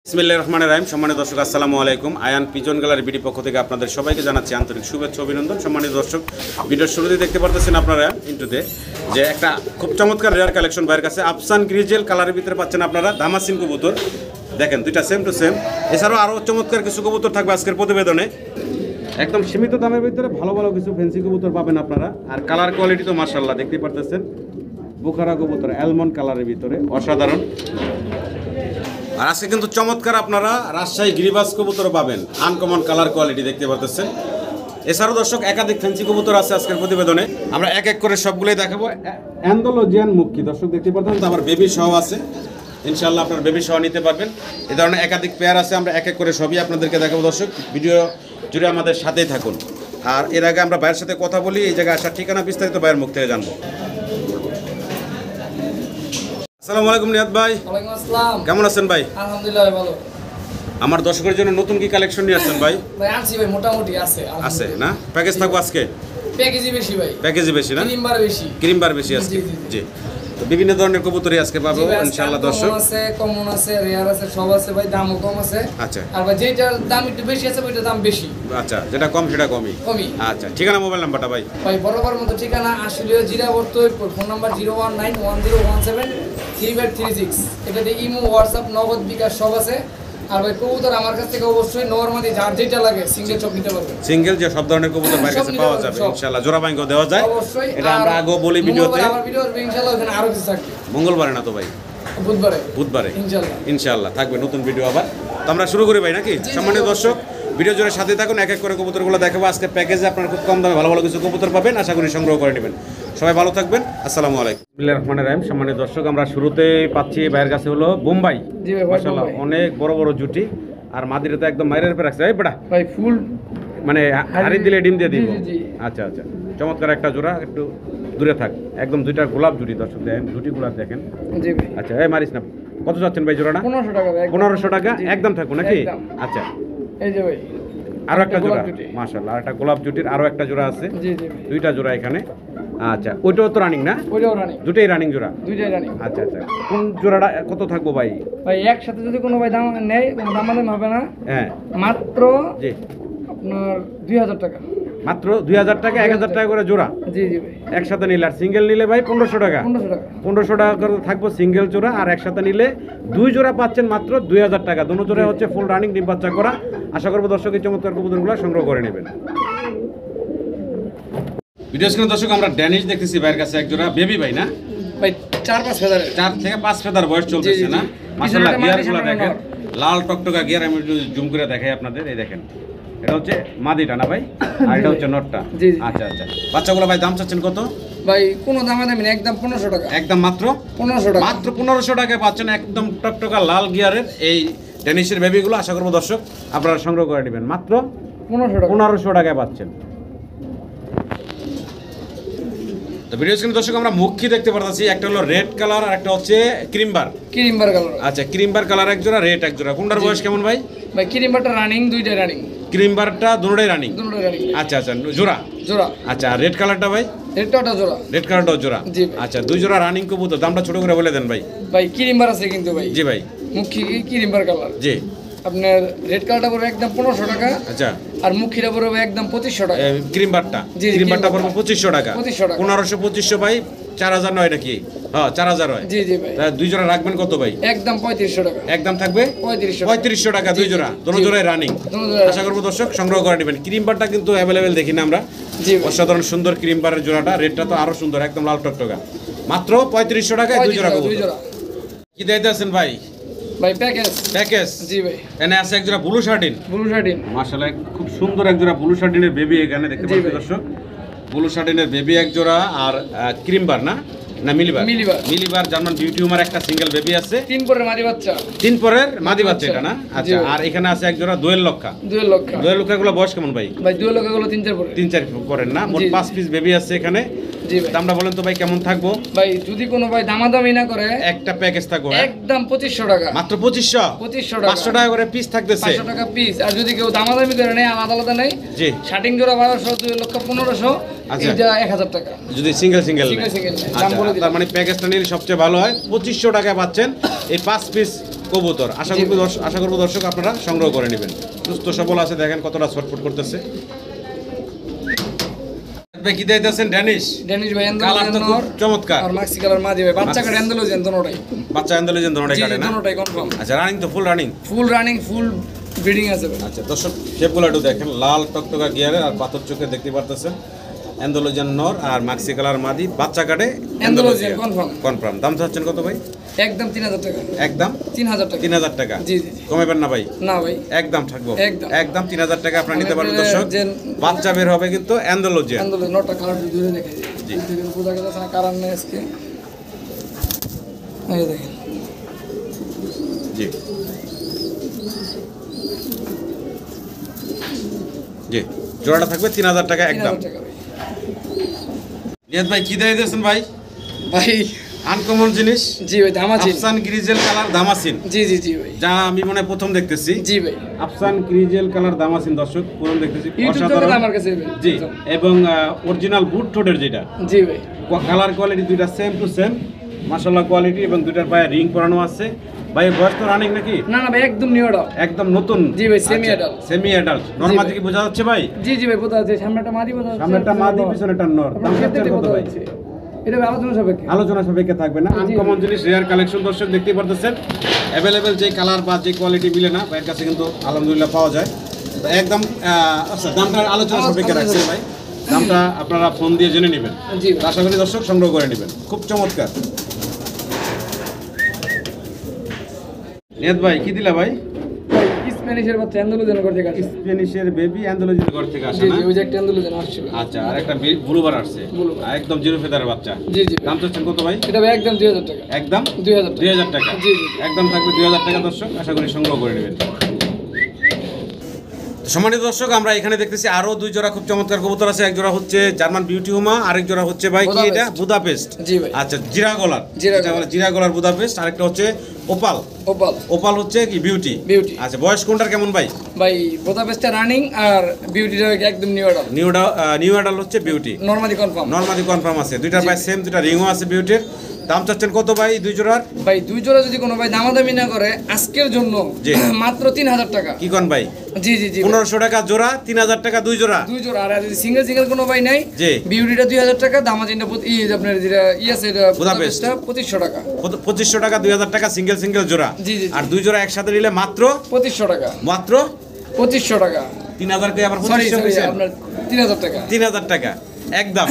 বিসমিল্লাহির রহমানির রহিম। সম্মানিত দর্শক, আসসালামু আলাইকুম। আয়ান পিজন গ্যালারি বিডি পক্ষ থেকে আপনাদের সবাইকে জানাচ্ছি আন্তরিক শুভেচ্ছা অভিনন্দন। সম্মানিত দর্শক, ভিডিওর শুরুতে দেখতে পারতেছেন আপনারা ইন্টুতে যে একটা খুব চমৎকার রেয়ার কালেকশন বাইরের কাছে আফসান গ্রিজেল কালারের ভিতরে পাচ্ছেন আপনারা দামাসিন কবুতর। দেখেন দুইটা সেম টু সেম। এছাড়াও আরও চমৎকার কিছু কবুতর থাকবে আজকের প্রতিবেদনে। একদম সীমিত দামের ভিতরে ভালো ভালো কিছু ফ্যান্সি কবুতর পাবেন আপনারা। আর কালার কোয়ালিটি তো মাশাআল্লাহ দেখতেই পারতেছেন। বুখারা কবুতর অ্যালমন্ড কালারের ভিতরে অসাধারণ। আর আজকে কিন্তু চমৎকার আপনারা রাজশাহী গিরিবাজ কবুতর পাবেন, আনকমন কালার কোয়ালিটি দেখতে পারতেছেন। এছাড়াও দর্শক একাধিক ফ্যান্সি কবুতর আছে আজকের প্রতিবেদনে, আমরা এক এক করে সবগুলোই দেখাবো। অ্যান্ডোলজিয়ান মুক্তি দর্শক দেখতে পারতেন, তো আমার বেবি সহ আছে, ইনশাআল্লাহ আপনার বেবি সহ নিতে পারবেন। এই ধরনের একাধিক পেয়ার আছে, আমরা এক এক করে সবই আপনাদেরকে দেখাবো। দর্শক ভিডিও জুড়ে আমাদের সাথেই থাকুন। আর এর আগে আমরা ভাইয়ের সাথে কথা বলি, এই জায়গায় আসার ঠিকানা বিস্তারিত ভাইয়ের মুখ থেকে জানবো। আসসালামু আলাইকুম নিয়াত ভাই। ওয়ালাইকুম আসসালাম। কেমন আছেন ভাই? আলহামদুলিল্লাহ ভালো। আমার দর্শকের জন্য নতুন কি কালেকশন নিয়ে আসছেন ভাই? ভাই আনছি ভাই, মোটামুটি আছে। আছে না? প্যাকেজ থাকবো আজকে? প্যাকেজই বেশি ভাই। প্যাকেজই বেশি না? ক্রিম বার বেশি। ক্রিম বার বেশি আজকে। জি। তো বিভিন্ন ধরনের কবুতরই আজকে পাবো ইনশাআল্লাহ দর্শক। আছে, কমন আছে, রেয়ার আছে, সব আছে ভাই, দামও কম আছে। আচ্ছা। আর ভাই যেটার দাম একটু বেশি আছে ওইটার দাম বেশি। আচ্ছা, যেটা কম সেটা কমই। কমই। আচ্ছা, ঠিকানা মোবাইল নাম্বারটা ভাই? ভাই বরাবর মতো ঠিকানা আশুলিয়া জিরাবর্ত, ফোন নাম্বার 01910173536। এটাতে ইমো, হোয়াটসঅ্যাপ, নগদ, বিকাশ সব আছে। আর ভাই কবুতর আমার কাছ থেকে অবশ্যই নরমালি যার যেটা লাগে সিঙ্গেল সব নিতে পারবেন। সিঙ্গেল যে সব ধরনের কবুতর বাইরে কাছে পাওয়া যাবে ইনশাআল্লাহ, জোড়া বাইঙ্গো দেওয়া যায় অবশ্যই। এটা আমরা আগেও বলি ভিডিওতে। আমার ভিডিও আসবে ইনশাআল্লাহ, ওখানে আরো কিছু থাকবে। মঙ্গলবারে না তো ভাই? বুধবারে ইনশাআল্লাহ থাকবে নতুন ভিডিও আবার। তো আমরা শুরু করি ভাই নাকি? সম্মানিত দর্শক, ভিডিও জুড়ে সাথে থাকুন, এক এক করে কবুতরগুলো দেখাবো। আজকে প্যাকেজে আপনারা খুব কম দামে ভালো ভালো কিছু কবুতর পাবেন, আশা করি সংগ্রহ করে নেবেন। সবাই ভালো থাকবেন। আসসালামু আলাইকুম। বিসমিল্লাহির রহমানির রহিম। সম্মানিত দর্শক, আমরা শুরুতে পাচ্ছি ভাইয়ের কাছে হলো বোম্বাই। জি ভাই, মাশাআল্লাহ অনেক বড় বড় জুটি। আর মাদিরে তো একদম মাইরের উপরে রাখছে। এই বেটা ভাই ফুল মানে হাড়ি দিলে ডিম দিয়ে দিব। জি। আচ্ছা আচ্ছা, চমৎকার একটা জোড়া। একটু দূরে থাক, একদম দুইটা গোলাপ জুটি দর্শক দেখেন, জুটি গোলাপ দেখেন। জি ভাই। আচ্ছা, এই মারিস না। কত যাচ্ছেন ভাই জোড়াটা? 1500 টাকা ভাই। 1500 টাকা একদম থাকবো নাকি? আচ্ছা, এই যে ভাই আরো একটা জোড়া মাশাআল্লাহ, আর একটা গোলাপ জুটির আরো একটা জোড়া আছে। জি জি, দুইটা জোড়া এখানে। আচ্ছা, ওইটাও তো রানিং না? ওইটাও রানিং। দুটোই রানিং জোড়া? দুইটাই রানিং। আচ্ছা আচ্ছা, কোন জোড়াটা কত থাকবো ভাই? ভাই একসাথে যদি কোনো ভাই দাম নেয়, কোনো দাম হবে না। হ্যাঁ মাত্র জি আপনার 2000 টাকা। মাত্র 2000 টাকা, 1000 টাকা করে জোড়া। জি জি ভাই। একসাথে নিলে, আর সিঙ্গেল নিলে ভাই 1500 টাকা। 1500 টাকা করে থাকবো সিঙ্গেল জোড়া, আর একসাথে নিলে দুই জোড়া পাচ্ছেন মাত্র 2000 টাকা। দুটো জোড়া হচ্ছে ফুল রানিং ডিম বাচ্চা করা। আশা করবো দর্শক এই চমৎকার কবুতরগুলো সংগ্রহ করে নেবেন। ভিডিও স্ক্রিনে দর্শক আমরা ড্যানিশ দেখতেছি ভাইয়ের কাছে এক জোড়া বেবি ভাই না ভাই? 4-5 ফেদার, 4 থেকে 5 ফেদার বয়স চলতেছে না? মাশাআল্লাহ গিয়ারগুলো দেখেন, লাল টকটকা গিয়ার। আমি একটু জুম করে দেখাই আপনাদের। এই দেখেন, এটা হচ্ছে মাদিটা না ভাই, আর এটা হচ্ছে নটটা। আচ্ছা আচ্ছা, বাচ্চাগুলো ভাই দাম চাচ্ছেন কত ভাই? কোনো দামে দামি না, একদম 1500 টাকা। একদম মাত্র 1500 টাকা। মাত্র 1500 টাকায় পাচ্ছেন একদম টকটকা লাল গিয়ারের এই ডেনিশের বেবিগুলো। আশা করবো দর্শক আপনারা সংগ্রহ করে নেবেন। মাত্র 1500 টাকায় পাচ্ছেন। তো ভিডিও স্ক্রিনে দর্শক আমরা মুখী দেখতে পারতেছি, একটা হলো রেড কালার আর একটা হচ্ছে ক্রিমবার কালার। আচ্ছা, ক্রিমবার কালার এক জোড়া, রেড এক জোড়া। কোনটার বয়স কেমন ভাই? ভাই ক্রিমবারটা রানিং, দুইটা রানিং। ক্রিমবারটা দুটোই রানিং? আচ্ছা আচ্ছা, জোড়া। আচ্ছা, আর রেড কালারটা ভাই? রেড কালারটাও জোড়া। আচ্ছা, দুই জোড়া রানিং কবুতর। দামটা ছোট করে বলে দেন ভাই। ভাই ক্রিমবার আছে কিন্তু ভাই। জি ভাই, মুখী ক্রিমবার কালার। জি। আপনার রেড কালারটা পড়বে একদম 1500 টাকা। আচ্ছা, আর মুখীটা পড়বে একদম 2500 টাকা। ক্রিমবারটা পড়বে 2500 টাকা। 1500 2500 ভাই 4000 নয় নাকি? হ্যাঁ 4000 হয়। জি জি ভাই। দুই জোড়া রাখবেন কত ভাই? একদম 3500 টাকা। একদম থাকবে 3500 টাকা দুই জোড়া, দুটো জোড়ায় রানিং। আশা করবো দর্শক সংগ্রহ করে নেবেন। ক্রিমবারটা কিন্তু অ্যাভেলেবেল দেখি না আমরা। অসাধারণ সুন্দর ক্রিমবারের জোড়াটা। রেডটা তো আরো সুন্দর, একদম লাল টকটকা। মাত্র 3500 টাকায় দুই জোড়া কবুতর। কি দিতে আছেন ভাই? ভাই প্যাকেজ। জি ভাই। এখানে আছে এক জোড়া ব্লু শার্টিন। মাশাআল্লাহ খুব সুন্দর এক জোড়া ব্লু শার্টিনের বেবি এখানে দেখতে পাচ্ছেন দর্শক। ব্লু শার্টিনের বেবি এক জোড়া, আর ক্রিমবার না মিলিবার জার্মান বিউটি উমার একটা সিঙ্গেল বেবি আছে। 3 পরের মাদি বাচ্চা। 3 পরের মাদি বাচ্চা এটা না? আচ্ছা, আর এখানে আছে এক জোড়া দোয়েল লক্ষা। দোয়েল লক্ষাগুলো বয়স কেমন ভাই? ভাই দোয়েল লক্ষাগুলো 3-4 পরের। 3-4 পরের না? মোট 5 পিস বেবি আছে এখানে। জি ভাই। দামটা বলেন তো ভাই কেমন থাকবো? ভাই যদি কোনো ভাই দামাদামি না করে একটা প্যাকেজ থাকবো, হ্যাঁ? একদম 2500 টাকা, মাত্র 2500 2500 টাকা, 500 টাকা করে পিস থাকতেছে। 500 টাকা পিস। আর যদি কেউ দামাদামি করে নেয় আলাদা আলাদা নেই, জি শার্টিং জোড়া 1200, 2,15,000, আচ্ছা। এটা 1000 টাকা। যদি সিঙ্গেল সিঙ্গেল সিঙ্গেল দাম বলে দিলাম। তার মানে প্যাকেজটা নিলে সবচেয়ে ভালো হয়। 2500 টাকায় পাচ্ছেন এই 5 পিস কবুতর। আশা করব দর্শক আপনারা সংগ্রহ করে নেবেন। সুস্থ সবল আছে, দেখেন কতটা ছটফট করতেছে। ভাই কি দিতেছেন? ড্যানিশ ভাই কালার তো খুব চমৎকার। আর মাক্সি কালার মাদি ভাই, বাচ্চা কাটে অ্যান্ডালুজিয়ান দুটোটাই। বাচ্চা অ্যান্ডালুজিয়ান দুটোটাই কাটে না? দুটোটাই কনফার্ম। আচ্ছা, রানিং তো ফুল রানিং? ফুল ব্রিডিং আছে ভাই। আচ্ছা দর্শক, শেপগুলো একটু দেখেন, লাল টকটকা গিয়ারে আর পাথর চোখে দেখতে পারতেছেন। অ্যান্ডালুজিয়ান নর আর মাক্সি কালার মাদি, বাচ্চা কাটে অ্যান্ডালুজিয়ান কনফার্ম। দাম চাচ্ছেন কত ভাই? একদম 3000 টাকা। একদম 3000 টাকা। 3000 টাকা। জি। কমাবেন না ভাই? না ভাই, একদম থাকবো। একদম 3000 টাকা আপনারা নিতে পারবেন দর্শক। বাচ্চা বের হবে কিন্তু অ্যান্ডালুজিয়ান। নটা কালার দূরে দেখে জি। বোঝা গেছে না কারণ নেই আজকে। এই দেখেন। জি জি, জোড়াটা থাকবে 3000 টাকা একদম। 3000 টাকা ভাই। নিয়াত ভাই কি দিয়ে দিয়েছেন ভাই? ভাই আনকমন জিনিস। জি ভাই, দামাচিন। আফসান গ্রিজেল কালার দামাসিন। জি ভাই। যা আমি মনে হয় প্রথম দেখতেছি। জি ভাই। আফসান গ্রিজেল কালার দামাসিন দর্শক প্রথম দেখতেছি। ইউটিউব থেকে আমার কাছে জি, এবং অরিজিনাল বুট ঠোঁটের যেটা। জি ভাই। কালার কোয়ালিটি দুইটা সেম টু সেম, মাশাআল্লাহ কোয়ালিটি, এবং দুইটার পায়ে রিং পরানো আছে। ভাই বয়স তো রানিং নাকি? না ভাই, একদম নিউ অ্যাডাল্ট, একদম নতুন। জি ভাই, সেমি অ্যাডাল্ট। সেমি অ্যাডাল্ট নরমাদি কি বোঝা যাচ্ছে ভাই? জি ভাই, বোঝা যাচ্ছে। সামনেটা মাদি বোঝা যাচ্ছে, সামনেটা মাদি, পিছনেটা নর। দাম চাচ্ছেন কত ভাই? এটা আলোচনা সাপেক্ষে থাকবে না। আনকমন জিনিস, রেয়ার কালেকশন দর্শক দেখতেই পারতেছেন। অ্যাভেলেবেল যে কালার বা যে কোয়ালিটি মিলে না ভাইয়ের কাছে কিন্তু আলহামদুলিল্লাহ পাওয়া যায়। তো একদম আচ্ছা, দামটা আলোচনা সাপেক্ষে রাখছেন ভাই, দামটা আপনারা ফোন দিয়ে জেনে নেবেন। জি, আশা করি দর্শক সংগ্রহ করে নেবেন। খুব চমৎকার। নিয়াত ভাই কি দিলা ভাই? স্প্যানিশের বাচ্চা অ্যান্ডালুজিয়ান ঘর থেকে আসে। স্প্যানিশের বেবি অ্যান্ডালুজিয়ান ঘর থেকে আসে জি না? ওই যে একটা অ্যান্ডালুজিয়ান আসছিল। আচ্ছা, আর একটা ব্লুবার আসছে, একদম জিরো ফেদারের বাচ্চা। জি দাম চাচ্ছেন কত ভাই? এটা ভাই একদম 2000 টাকা। একদম 2000 টাকা। জি। একদম থাকবে 2000 টাকা দর্শক, আশা করি সংগ্রহ করে নেবেন। সম্মানিত দর্শক, আমরা এখানে দেখতেছি আরো দুই জোড়া খুব চমৎকার কবুতর আছে। এক জোড়া হচ্ছে জার্মান বিউটি হুমা, আরেক জোড়া হচ্ছে ভাই কি এটা? বুদাপেস্ট। জি ভাই। আচ্ছা, জিরা গলার বুদাপেস্ট, আরেকটা হচ্ছে ওপাল হচ্ছে কি বিউটি। আচ্ছা, বয়স কোনটার কেমন ভাই? ভাই বুদাপেস্টটা রানিং আর বিউটিটা একদম নিউ অ্যাডাল্ট হচ্ছে বিউটি। নরমালি কনফার্ম আছে। দুইটার ভাই সেম, দুইটা রিংও আছে বিউটির। দাম চাচ্ছেন কত ভাই দুই জোড়ার? ভাই দুই জোড়া যদি কোনো ভাই দামাদামি না করে আজকের জন্য মাত্র 3000 টাকা। কি কোন ভাই? জি 1500 টাকা জোড়া, 3000 টাকা দুই জোড়া। আর যদি সিঙ্গেল কোনো ভাই নাই, বিউটিটা 2000 টাকা, দামাজিনটা আপনার যেটা আছে এটা বুদাপেস্টটা 2500 টাকা। 2500 টাকা, 2000 টাকা সিঙ্গেল জোড়া। আর দুই জোড়া একসাথে নিলে মাত্র 2500 টাকা। মাত্র 2500 টাকা। 3000 কে আবার 2500 কইছেন? আপনার 3000 টাকা। 3000 টাকা একদম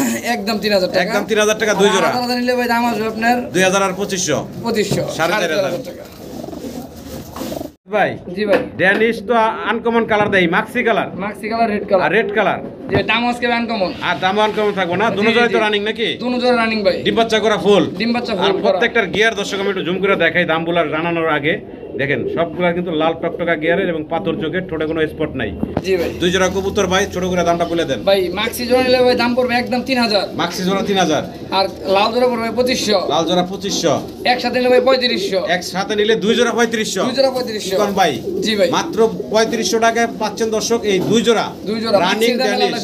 3000 টাকা। একদম 3000 টাকা দুই জোড়া। আলাদা নিলে ভাই দাম আসবে আপনার 2000 আর 2500 4500 টাকা। ভাই জি ভাই, ড্যানিশ তো আনকমন কালার দেই, মাক্সি কালার, রেড কালার। যে দাম আজকে আনকমন, আর দাম আনকমন থাকবো না। দুটো জোড়াই তো রানিং নাকি? দুটো জোড়া রানিং ভাই। ডিম বাচ্চা করা ফুল। আর প্রত্যেকটার গিয়ার দর্শক আমি একটু জুম করে দেখাই দাম বলার জানানোর আগে। দেখেন সবগুলা কিন্তু লাল টকটকা গিয়ারের এবং পাথর চোখের, ঠোঁটে কোনো স্পট নাই। জি ভাই। দুই জোড়া কবুতর ভাই, ছোট করে দামটা বলে দেন ভাই। মাক্সি জোড়া নিলে ভাই দাম পড়বে একদম 3000। মাক্সি জোড়া 3000। আর লাল জোড়া পড়বে 2500। লাল জোড়া 2500। একসাথে নিলে ভাই 3500। একসাথে নিলে দুই জোড়া 3500। দুই জোড়া 3500 কোন ভাই? জি ভাই। মাত্র 3500 টাকায় পাচ্ছেন দর্শক এই দুই জোড়া রানিং ড্যানিশ।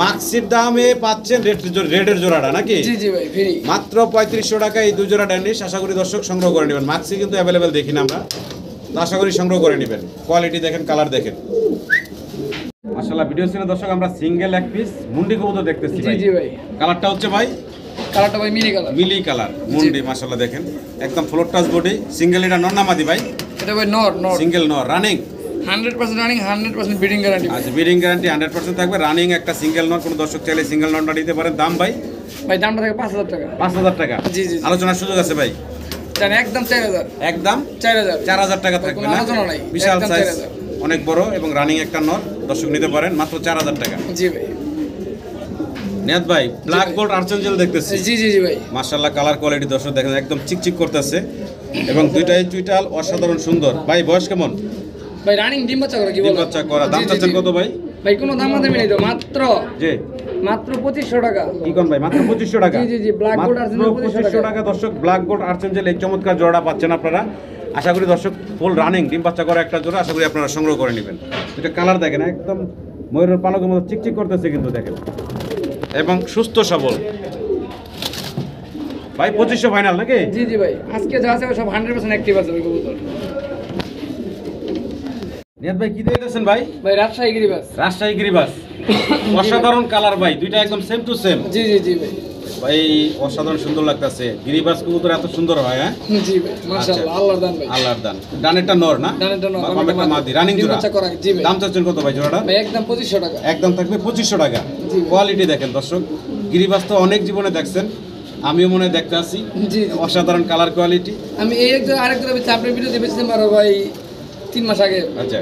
মাক্সির দামে পাচ্ছেন রেডের জোড়াটা নাকি? জি ভাই, ফ্রি। মাত্র 3500 টাকা এই দুই জোড়া ড্যানিশ। আশা করি দর্শক সংগ্রহ করে নেবেন। মাক্সি কিন্তু অ্যাভেলেবেল দেখি না আমরা, তো আশা করি সংগ্রহ করে নেবেন। কোয়ালিটি দেখেন, কালার দেখেন। মাশাআল্লাহ, ভিডিও সিনে দর্শক আমরা সিঙ্গেল এক পিস মুন্ডি কবুতর দেখতেছি ভাই। জি ভাই। কালারটা হচ্ছে ভাই, কালারটা ভাই মিলি কালার মুন্ডি। মাশাআল্লাহ দেখেন একদম ফ্লোর টাচ বডি। সিঙ্গেল এটা নর না মাদি ভাই? এটা ভাই নর। সিঙ্গেল নর, রানিং 100% রানিং, 100% ব্রিডিং গ্যারান্টি। আচ্ছা, ব্রিডিং গ্যারান্টি 100% থাকবে। রানিং একটা সিঙ্গেল নর, কোন দর্শক চাইলে সিঙ্গেল নরটা নিতে পারেন। দাম ভাই? দামটা থাকে 5000 টাকা। 5000 টাকা। জি। আলোচনার সুযোগ আছে ভাই? একদম 4000। একদম 4000 টাকা থাকবে না? বিশাল সাইজ, অনেক বড় এবং রানিং একটা নর, দর্শক নিতে পারেন মাত্র 4000 টাকা। জি ভাই। নিয়াত ভাই, ব্ল্যাক গোল্ড আর্চেঞ্জেল দেখতেছি। জি ভাই। মাশাআল্লাহ, কালার কোয়ালিটি দর্শক দেখেন একদম চিকচিক করতেছে এবং দুইটাই চুইটাল অসাধারণ সুন্দর। ভাই বয়স কেমন? ভাই রানিং ডিম বাচ্চা করে কি বল? ডিম বাচ্চা করা। দাম চাচ্ছেন কত ভাই? ভাই কোনো দাম দামি নেই তো, মাত্র জি মাত্র 2500 টাকা। কি কোন ভাই মাত্র 2500 টাকা? জি জি জি, ব্ল্যাক গোল্ড মাত্র আর্সেনাল 2500 টাকা দর্শক, ব্ল্যাক গোল্ড আর্চেঞ্জেল এই চমৎকার জোড়াটা পাচ্ছেন আপনারা। আশা করি দর্শক ফুল রানিং ডিম বাচ্চা করা একটা জোড়া, আশা করি আপনারা সংগ্রহ করে নেবেন। এটা কালার দেখেন একদম ময়ূরের পালকের মতো চিকচিক করতেছে কিন্তু দেখেন, এবং সুস্থ সবল। ভাই 2500 ফাইনাল নাকি? জি জি ভাই, আজকে যা আছে সব 100% অ্যাক্টিভ আছে ভাই কবুতর। নিয়াত ভাই কি দিয়েছেন ভাই? ভাই রাজশাহী গিরিবাস। রাজশাহী গিরিবাস, অসাধারণ কালার ভাই, দুইটা একদম সেম টু সেম। জি জি জি ভাই। ভাই অসাধারণ সুন্দর লাগতেছে, গিরিবাস কবুতর এত সুন্দর হয়। হ্যাঁ জি ভাই, মাশাআল্লাহ, আল্লাহর দান ভাই। আল্লাহর দান। ডানেরটা নর না? ডানেরটা নর, বামেরটা মাদি, রানিং ডিম জোড়া। বাচ্চা করা। জি ভাই। দাম চাচ্ছেন কত ভাই জোড়াটা? ভাই একদম 2500 টাকা। একদম থাকবে 2500 টাকা। জি। কোয়ালিটি দেখেন দর্শক, গিরিবাস তো অনেক জীবনে দেখছেন, আমিও মনে হয় দেখতে আসি। জি। অসাধারণ কালার কোয়ালিটি। আমি এই আরেকটা চাপড়ি ভিডিও দেখেছিলাম আরো ভাই 3 মাস আগে। আচ্ছা,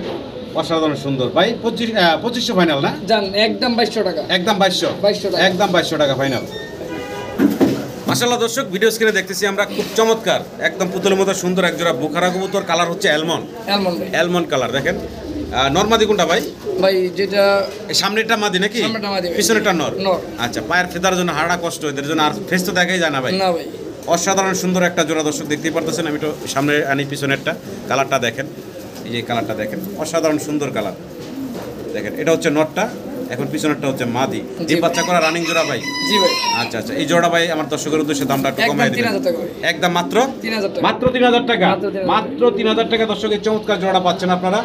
অসাধারণ সুন্দর ভাই। 2500 ফাইনাল না? জান একদম 2200 টাকা। একদম 2200 টাকা। একদম 2200 টাকা ফাইনাল। মাশাআল্লাহ দর্শক, ভিডিও স্ক্রিনে দেখতেছি আমরা খুব চমৎকার একদম পুতুলের মতো সুন্দর এক জোড়া বুখারা কবুতর, কালার হচ্ছে অ্যালমন্ড। অ্যালমন্ড ভাই। অ্যালমন্ড কালার দেখেন। নরমাদি কোনটা ভাই? ভাই যেটা এই সামনেরটা মাদি নাকি? সামনেরটা মাদি ভাই। পিছনেরটা নর। নর। আচ্ছা, পায়ের ফেদার জন্য হাড়া কষ্ট, এদের জন্য আর ফেস তো দেখাই যায় না ভাই। না ভাই। অসাধারণ সুন্দর একটা জোড়া দর্শক, দেখতেই পারতেছেন। আমি তো সামনে আনি পিছনেরটা, কালারটা দেখেন, এই যে কালারটা দেখেন, অসাধারণ সুন্দর কালার দেখেন। এটা হচ্ছে নটটা, এখন পিছনেরটা হচ্ছে মাদি। ডিম বাচ্চা করা রানিং জোড়া ভাই। জি ভাই। আচ্ছা আচ্ছা, এই জোড়া ভাই আমার দর্শকের উদ্দেশ্যে দামটা একটু কমাই দিবেন। 3000 টাকা ভাই। একদম মাত্র 3000 টাকা। মাত্র 3000 টাকা। মাত্র 3000 মাত্র 3000 টাকা দর্শক, এই চমৎকার জোড়াটা পাচ্ছেন আপনারা।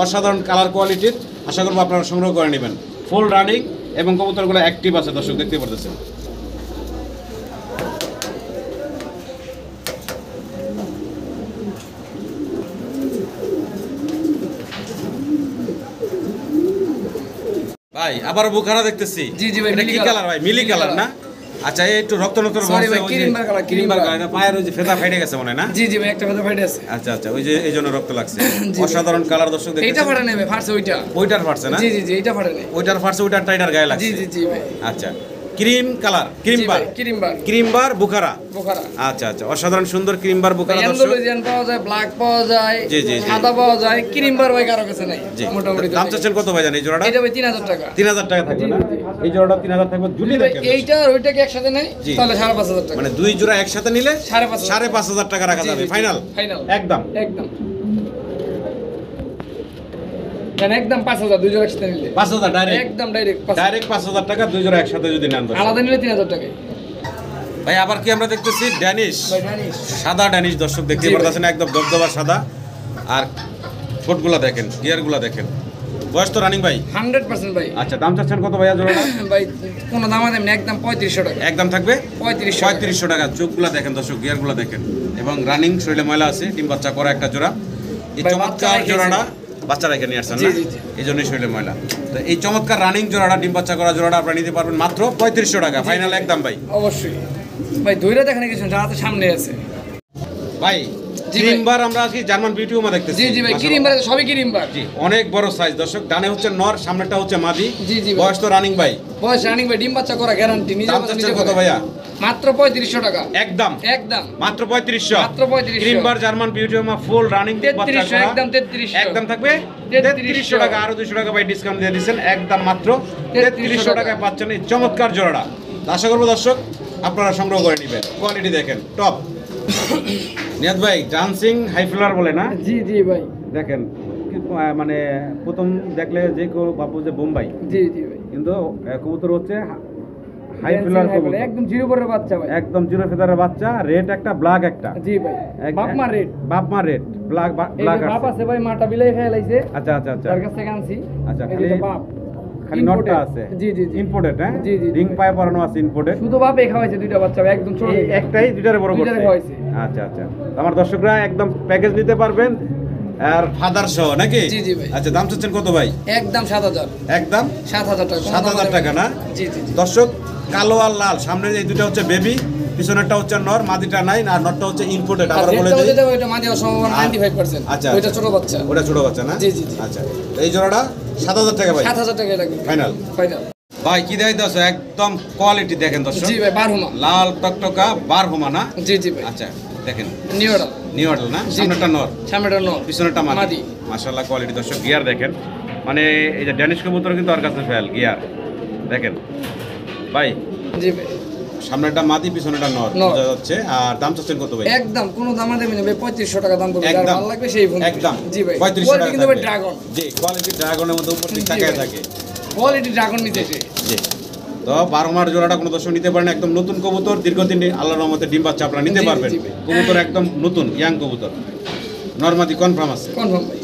অসাধারণ কালার কোয়ালিটির, আশা করবো আপনারা সংগ্রহ করে নেবেন। ফুল রানিং এবং কবুতরগুলো অ্যাক্টিভ আছে দর্শক, দেখতে পারতেছেন। ভাই আবারও বুখারা দেখতেছি। জি জি ভাই, এটা মিলি কি কালার। কালার ভাই? মিলি কালার না? আচ্ছা, এই একটু রক্ত রক্ত Sorry ভাই, ক্রিমবার কালার, ক্রিমবার কালার। এটা পায়ের ওই যে ফেদা ফাইটে গেছে মনে হয় না? জি জি ভাই, একটা কথা ফাইটে আছে। আচ্ছা আচ্ছা, ওই যে এই জন্য রক্ত লাগছে। জি ভাই। অসাধারণ কালার দর্শক এইটা দেখতেছেন। ফাটে নেবে, ফাটছে ওইটা। ওইটার ফাটছে না? জি জি জি, এইটা ফাটে নেই। ওইটার ফাটছে, ওইটার টাইটার গায়ে লাগছে। জি জি জি ভাই। আচ্ছা, ক্রিম কালার, জি ক্রিমবার, ভাই, ক্রিমবার। ক্রিমবার বুখারা। বোখারা। আচ্ছা আচ্ছা, অসাধারণ সুন্দর ক্রিমবার বুখারা দর্শক। অ্যান্ডালুজিয়ান পাওয়া যায়, ব্ল্যাক পাওয়া যায়, জি, জি, জি। সাদা পাওয়া যায়, ক্রিমবার ভাই কারো কাছে নাই জি, মোটামুটি। দাম চাচ্ছেন কত ভাই জানেন এই জোড়াটা? এটা ভাই 3000 টাকা। 3000 টাকা থাকবে না? এই জোড়াটা 3000 থাকবে। জুটি যদি ভাই দেখেন এইটা আর ওইটাকে একসাথে নেয় জি। তাহলে 5500 টাকা। মানে দুই জোড়া একসাথে নিলে 5500 5500 টাকা রাখা জি, যাবে। জি, জি। Final final. একদম। একদম কেন একদম 5000 দুই জোড়া একসাথে নিলে। 5000 ডাইরেক্ট। একদম ডাইরেক্ট 5000। ডাইরেক্ট 5000 টাকা দুই জোড়া একসাথে যদি নেন দর্শক। আলাদা নিলে 3000 টাকা। ভাই আবার কি আমরা দেখতেছি ড্যানিশ, ভাই জানিস সাদা ড্যানিশ দর্শক, দেখতে জি ভাই। পারতেছেন একদম দবদবা সাদা। আর ঠোঁটগুলা দেখেন, গিয়ারগুলা দেখেন। বয়স তো রানিং ভাই। 100% ভাই। আচ্ছা, দাম চাচ্ছেন কত ভাইয়া জোড়াটা? ভাই কোনো দাম দেন না, একদম 3500 টাকা। একদম থাকবে 3500 টাকা। চোখগুলা দেখেন দর্শক, গিয়ারগুলা দেখেন, এবং রানিং শরীরে ময়লা আছে। ডিম বাচ্চা করা একটা জোড়া। এই ভাই, চমৎকার বাচ্চা রেখেছে। জোড়াটা বাচ্চা রেখে নিয়ে আসছেন জি, না? জি, জি। এই জন্যই শরীরে ময়লা। তো এই চমৎকার রানিং জোড়াটা, ডিম বাচ্চা করা জোড়াটা আপনারা নিতে পারবেন মাত্র 3500 টাকা। ফাইনাল একদম ভাই। অবশ্যই ভাই, দইরা দেখেন কিছু যাতে সামনে আছে। ভাই জি ভাই। ক্রিমবার আমরা কি জার্মান বিউটিউমা দেখতেছি। জি জি ভাই, মাশাআল্লাহ। ক্রিমবার সবই ক্রিমবার। জি, অনেক বড় সাইজ দর্শক। ডানে হচ্ছে নর, সামনেটা হচ্ছে মাদি। জি, জি ভাই। বয়স তো রানিং ভাই। বয়স রানিং ভাই, ডিম বাচ্চা করা গ্যারান্টি। নিজে দাম বাচ্চা চাচ্ছেন নিজে কত করে। ভাইয়া? মাত্র 3500 টাকা। একদম একদম মাত্র 3500। মাত্র 3500। ক্রিমবার জার্মান বিউটিউমা ফুল রানিং 3300, একদম 3300। একদম থাকবে 3300 টাকা। আরো 200 টাকা ভাই ডিসকাউন্ট দিয়ে দিয়েছেন। একদম মাত্র 3300 টাকায় পাচ্ছেন এই চমৎকার জোড়াটা। আশা করবো দর্শক আপনারা সংগ্রহ করে নেবেন। কোয়ালিটি দেখেন টপ। নিয়াদ ভাই ডান্সিং হাইফ্লার বলে না? জি জি ভাই। দেখেন মানে প্রথম দেখলে যে কেউ ভাববো যে বোম্বাই, জি জি ভাই। কিন্তু কবুতর হচ্ছে হাইফ্লার কবুতর। একদম জিরো পরের বাচ্চা ভাই। একদম জিরো ফেদারের বাচ্চা। রেড একটা, ব্ল্যাক একটা। জি ভাই, বাপ মা রেড। বাপ মা রেড, ব্ল্যাক এই ব্ল্যাক যে বাপ আছে। আছে ভাই, মাটা বিলাই খেয়ে লাইছে। আচ্ছা আচ্ছা আচ্ছা তার কাছ থেকে আনছি। আচ্ছা, এই খালি যে বাপ খালি নটটা imported। আছে। জি জি জি। ইম্পোর্টেড, হ্যাঁ? জি, জি, জি। রিং পায়ে পরানো আছে, ইম্পোর্টেড। শুধু বাপে খাওয়াইছে দুইটা বাচ্চা ভাই, একদম ছোট এই থেকে। একটাই দুইটারে বড় দুইটারে করছে। খাওয়াইছে। আচ্ছা আচ্ছা, তো আমার দর্শকরা একদম প্যাকেজ নিতে পারবেন আর ফাদার সহ নাকি? জি, জি ভাই। আচ্ছা, দাম চাচ্ছেন কত ভাই? একদম 7000। একদম 7000 টাকা। 7000 টাকা না? জি জি জি। দর্শক কালো আর লাল, সামনের এই দুটো হচ্ছে বেবি, পিছনেরটা হচ্ছে নর, মাদিটা নাই, আর নরটা হচ্ছে ইম্পোর্টেড। আর আবার বলে রেডটা দেই, যেটা ওইটা মাঝে সম্ভাবনা 95%। আচ্ছা, ওইটা আচ্ছা। ছোট বাচ্চা। ওটা ছোট বাচ্চা না? জি, জি, জি। আচ্ছা, তো এই জোড়াটা 7000 টাকা ভাই। 7000 টাকা লাগবে। Final final. ভাই কি দেয় দর্শক, একদম কোয়ালিটি দেখেন দর্শক। জি ভাই, বারহুমা। লাল টকটকা বারহুমা না? জি জি ভাই। আচ্ছা দেখেন, নিউ অর্ডার। নিউ অর্ডার না? জি। সামনেটা নর, সামনেটা নো। পিছনেরটা মাদি। মাদি। মাশাআল্লাহ কোয়ালিটি দর্শক। গিয়ার দেখেন, মানে এই যে ড্যানিশ কবুতর কিন্তু আর কাছে ফেল গিয়ার দেখেন। ভাই জি ভাই সামনেটা মাদি পিছনেটা নর নর। বোঝা যাচ্ছে। আর দাম চাচ্ছেন কত ভাই? একদম কোনো দামাদামি নেই ভাই, 3500 টাকা দাম পড়বে, যার একদম। ভালো লাগবে সেই ফোন একদম জি ভাই 3500 কোয়ালিটি টাকা কিন্তু ভাই থাকবে। ড্রাগন, জি কোয়ালিটি ড্রাগনের মধ্যে উপর দিক জি তাকায় ভাই। থাকে। কোয়ালিটি ড্রাগন নিতেছে। জি তো 12 মার জোড়াটা কোনো দর্শক নিতে পারেন, একদম নতুন কবুতর, দীর্ঘদিন আল্লাহর রহমতে ডিম বাচ্চা আপনারা নিতে জি, পারবেন। জি ভাই। কবুতর একদম নতুন ইয়াং কবুতর, নরমাদি কনফার্ম আছে। কনফার্ম ভাই।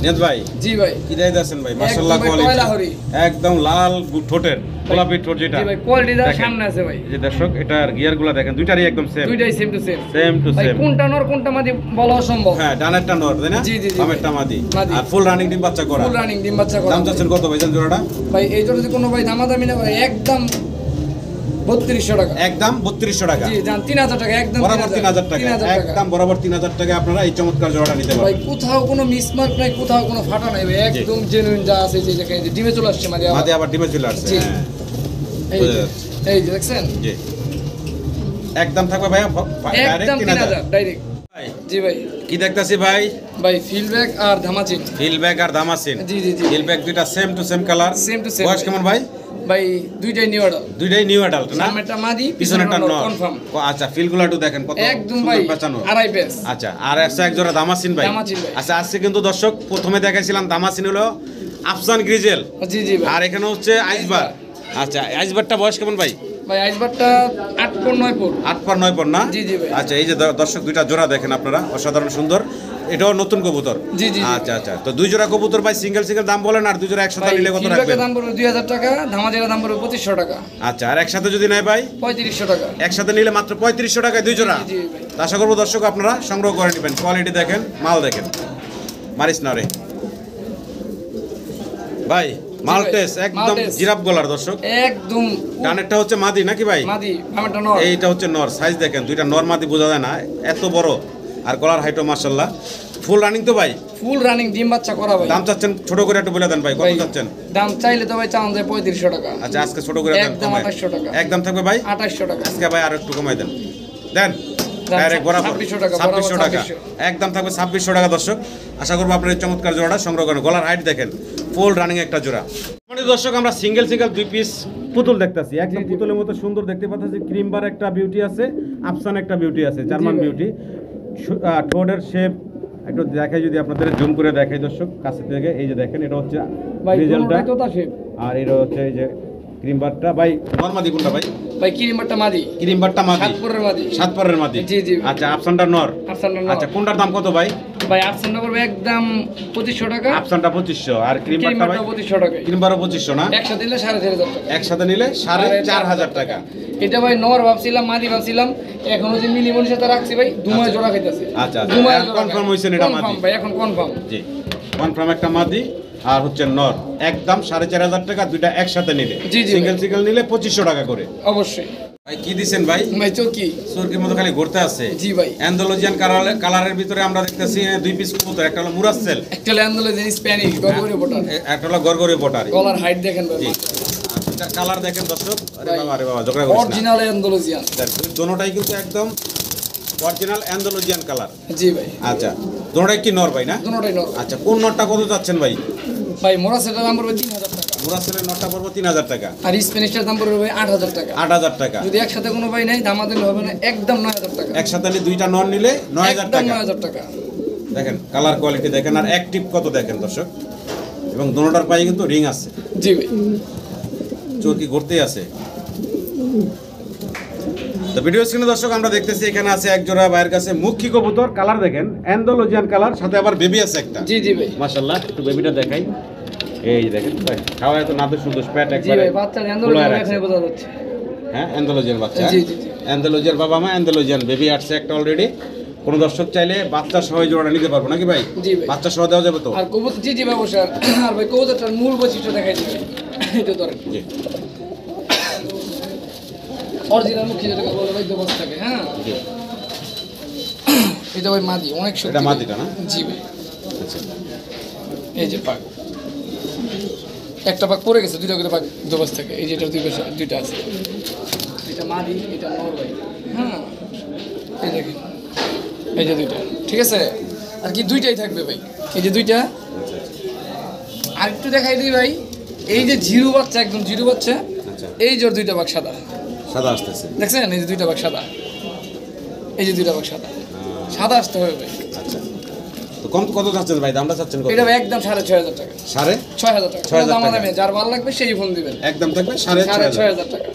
নিয়ত ভাই জি ভাই কি দাইতে আছেন ভাই? মাশাআল্লাহ একদম ভাই, কোয়ালিটি কয়লা হরি। একদম লাল ঠোঁটের গোলাপি ঠোঁট যেটা। জি ভাই কোয়ালিটি দা দেখেন। সামনে আছে ভাই, এই যে দর্শক এটার গিয়ারগুলো দেখেন, দুইটারই একদম সেম দুইটাই same to same. Same to ভাই সেম। কোনটা নর কোনটা মাদি বলা অসম্ভব। হ্যাঁ ডানেরটা নর তাই না? জি, জি, জি বামেরটা ভাই। মাদি। মাদি। আর ফুল রানিং ডিম বাচ্চা করা। ফুল রানিং ডিম বাচ্চা করা। দাম চাচ্ছেন কত ভাই জোড়াটা? ভাই এই জন্য যদি কোনো ভাই দামাদামি না ভাই একদম 3200 টাকা। একদম 3200 টাকা। জি জান 3000 টাকা একদম বরাবর 3000 টাকা। 3000 টাকা। একদম বরাবর 3000 টাকা আপনারা এই চমৎকার জোড়াটা নিতে ভাই পারবেন। কোথাও কোনো মিসমার্ক নাই, কোথাও কোনো ফাটা নাই ভাই, একদম জেনুইন যা আছে যে দেখেন, এই যে ডিমে চলে আসছে মাদি আবার। মাদি আবার ডিমে চলে আসছে। জি। হ্যাঁ এই বোঝা যে, যাচ্ছে। এই যে দেখছেন জি একদম থাকবে ভাইয়া ডাইরেক্ট একদম 3000 ডাইরেক্ট। ভাই জি ভাই কি দেখতাছি ভাই? ভাই ফিলব্যাক আর ধামাচিন। ফিলব্যাক আর দামাসিন। জি জি জি ফিলব্যাক দুইটা same to same colour, same to same. বয়স কেমন ভাই? ভাই দুইটাই নিউ অর্ডার, দুইটাই নিউ অ্যাডাল্ট না? সামনেরটা মাদি পিছনেরটা নর। কনফার্ম আচ্ছা ফিলগুলো একটু দেখেন কত একদম সুন্দর ভাই পেঁচানো। আড়াই পেস। আচ্ছা আর একটা এক জোড়া দামাসিন ভাই। দামাসিন ভাই। আচ্ছা আজকে কিন্তু দর্শক প্রথমে দেখাইছিলাম দামাসিন হলো আফসান গ্রিজেল, জি জি ভাই। আর এখানে হচ্ছে আইসবার। আচ্ছা আইসবারটা বয়স কেমন ভাই? ভাই আইসবারটা 8 পর 9 পর। 8 পর 9 পর না? জি, জি ভাই। আচ্ছা এই যে দর্শক দুইটা জোড়া দেখেন আপনারা, অসাধারণ সুন্দর। এটাও নতুন কবুতর। জি, জি, জি। আচ্ছা আচ্ছা তো দুই জোড়া কবুতর ভাই সিঙ্গেল সিঙ্গেল দাম বলেন, আর দুই জোড়া একসাথে ভাই নিলে কত ফিলব্যাকের রাখবেন? দাম পড়বে 2000 টাকা, ধামাজিরা দাম পড়বে 2500 টাকা। আচ্ছা আর একসাথে যদি নেয় ভাই? 3500 টাকা। একসাথে নিলে মাত্র 3500 টাকায় দুই জোড়া। জি, জি, ভাই। তো আশা করবো দর্শক আপনারা সংগ্রহ করে নেবেন। কোয়ালিটি দেখেন, মাল দেখেন, মারিস না রে ভাই। মালটেস একদম মালটেস। জিরাফ গলার দর্শক। একদম ডানেরটা হচ্ছে মাদি নাকি ভাই? মাদি, আমারটা নর। এইটা হচ্ছে নর। সাইজ দেখেন, দুইটা নর মাদি বোঝা যায় না, এত বড়। আর গলার হাইটও মাশাআল্লাহ ফুল রানিং তো ভাই। ফুল রানিং ডিম বাচ্চা করা ভাই। দাম চাচ্ছেন ছোট করে একটু বলে দেন ভাই, কত ভাই, চাচ্ছেন? দাম চাইলে তো ভাই চাওয়া যায় 3500 টাকা। আচ্ছা আজকে ছোট করে দেন, একদম কমায়। 2800 টাকা। একদম থাকবে ভাই 2800 টাকা। আজকে ভাই আর একটু কমাই দেন, দেন দাম ডাইরেক্ট বরাবর 2600 টাকা, 2600 টাকা। 2600 একদম থাকবে 2600 টাকা দর্শক। আশা করবো আপনার এই চমৎকার জোড়াটা সংগ্রহ করেন। গলার হাইট দেখেন, ফুল রানিং একটা জোড়া। মানে দর্শক আমরা সিঙ্গেল সিঙ্গেল দুই পিস পুতুল দেখতেছি, একদম পুতুলের মতো সুন্দর দেখতে পাচ্ছি। ক্রিমবার একটা বিউটি আছে, আফসান একটা বিউটি আছে, জার্মান জি ভাই। বিউটি। ঠোঁটের শেপ একটু দেখাই, যদি আপনাদের জুম করে দেখাই দর্শক কাছে থেকে। এই যে দেখেন, এটা হচ্ছে ভাই রেজাল্টটা, কোনটা তোতা শেপ। আর এটা হচ্ছে এই যে ক্রিমবারটা ভাই। নরমাদি কোনটা ভাই? ভাই কিরিমারটা মাদি, ক্রিমবারটা মাদি, সাতপুরের মাদি। সাতপরের মাদি। জি, জি। আচ্ছা আফসানটা নর। আফসানটা নর। আচ্ছা কোনটার দাম কত ভাই? ভাই আফসানটা পড়বে একদম 2500 টাকা, আফসানটা 2500 আর ক্রিমবারটা ভাই? কিরিমারটা 2500 টাকা। ক্রিমবারও 2500 না? একসাথে নিলে 4500 টাকা। একসাথে নিলে 4500 টাকা। এটা ভাই নর ভাবছিলাম, মাদি ভাবছিলাম, এখন ওই যে মিলিমনির সাথে রাখছি ভাই, দুমায় জোড়া খাইতেছে। আচ্ছা, আচ্ছা। দুমায় এখন জোড়া confirm খায়। হইছে না এটা Confirm মাদি? ভাই, এখন কনফার্ম। জি কনফার্ম একটা মাদি আর হচ্ছে নর, একদম 4500 টাকা দুইটা একসাথে নিলে। জি, জি সিঙ্গেল ভাই। সিঙ্গেল নিলে 2500 টাকা করে। অবশ্যই ভাই কি দিছেন ভাই? ভাই চৌকি। সুরকির মতো খালি ঘুরতে আছে। জি ভাই। অ্যান্ডালুজিয়ান কালারের ভিতরে আমরা দেখতেছি দুই পিস কবুতর, একটা হলো মুরাসেল, একটা ল্যান্ডলে যে স্প্যানিশ গরগরে বোটার, একটা হলো গরগরে পটারি। গলার হাইট দেখেন ভাই, জি আর দুইটার কালার দেখেন দর্শক। আরে ভাই, বাবা, আরে বাবা, ঝগড়া করিস না। Original Andalusian. দোনোটাই কিন্তু একদম অরিজিনাল অ্যান্ডালুজিয়ান কালার। জি ভাই, আচ্ছা দোনোটাই কি নর ভাই না? দুটোটাই নর। আচ্ছা কোন নরটা কত যাচ্ছেন ভাই? ভাই মোরাসেটার দাম পড়বে 3000 টাকা, মুরাসেলের নরটা পড়বো 3000 টাকা। আর স্প্যানিশটার দাম পড়বে ভাই 8000 টাকা। 8000 টাকা। যদি একসাথে কোনো ভাই নাই দামাদামি হবে না, একদম 9000 টাকা। একসাথে নিয়ে দুইটা নর নিলে 9000 একদম টাকা। 9000 টাকা। দেখেন কালার কোয়ালিটি দেখেন, আর অ্যাক্টিভ কত দেখেন দর্শক। এবং দোনোটার পায়ে কিন্তু রিং আছে, জি ভাই। চোরকি ঘুরতেই আছে। তো ভিডিও স্ক্রিনে দর্শক আমরা দেখতেছি এখানে আছে এক জোড়া ভাইয়ের কাছে মুখী কবুতর। কালার দেখেন অ্যান্ডালুজিয়ান কালার, সাথে আবার বেবি আছে একটা। জি জি ভাই। মাশাআল্লাহ একটু বেবিটা দেখাই। এই দেখেন ভাই, খাওয়া এত নাতে সুন্দর, প্যাট জি একবারে ভাই, বাচ্চা ফুলায় অ্যান্ডালুজিয়ান রাখছে। এখানে বোঝা যাচ্ছে। হ্যাঁ অ্যান্ডালুজিয়ান বাচ্চা। জি, জি, জি। অ্যান্ডালুজিয়ান বাবা মা, অ্যান্ডালুজিয়ান বেবি আসছে একটা অলরেডি। কোন দর্শক চাইলে বাচ্চা সহ এই জোড়াটা নিতে পারবো নাকি ভাই? জি ভাই। বাচ্চা সহ দেওয়া যাবে তো? আর কবুতর, জি জি ভাই অবশ্যই। আর ভাই কবুতরটার মূল বৈশিষ্ট্য দেখাই দিবে, এটা ধরেন জি অরিজিনাল মুখী যেটাকে বলে ভাই দোবাস থাকে। হ্যাঁ, জি। এটা ভাই মাদি, অনেক শক্তি। এটা মাদিটা না? জি ভাই। আচ্ছা এই যে পাক, একটা পাক পড়ে গেছে, দুইটা করে পাক দোবাস থাকে। এই যে এটার দুই পাশে দুইটা আছে, এটা মাদি, এটা নর ভাই। হ্যাঁ, এই দেখেন, এই যে দুইটা, ঠিক আছে। আর কি দুইটাই থাকবে ভাই, এই যে দুইটা। আচ্ছা আচ্ছা। আর একটু দেখাই দিই ভাই, এই যে জিরো বাচ্চা, একদম জিরো বাচ্চা, আচ্ছা এই যে ওর দুইটা বাঘ সাদা, সাদা আসতেছে। দেখছেন এই যে দুইটা বাঘ সাদা, এই যে দুইটা বাঘ সাদা, সাদা আসতে হবে ভাই। আচ্ছা, তো কত চাচ্ছেন ভাই, দামটা চাচ্ছেন কত? এটা ভাই একদম 6,500 টাকা, সাড়ে 6,000 টাকা। 6,000 দাম টাকা। যার ভালো লাগবে সেই ফোন দিবেন, একদম থাকবে 6,500 6,500 টাকা।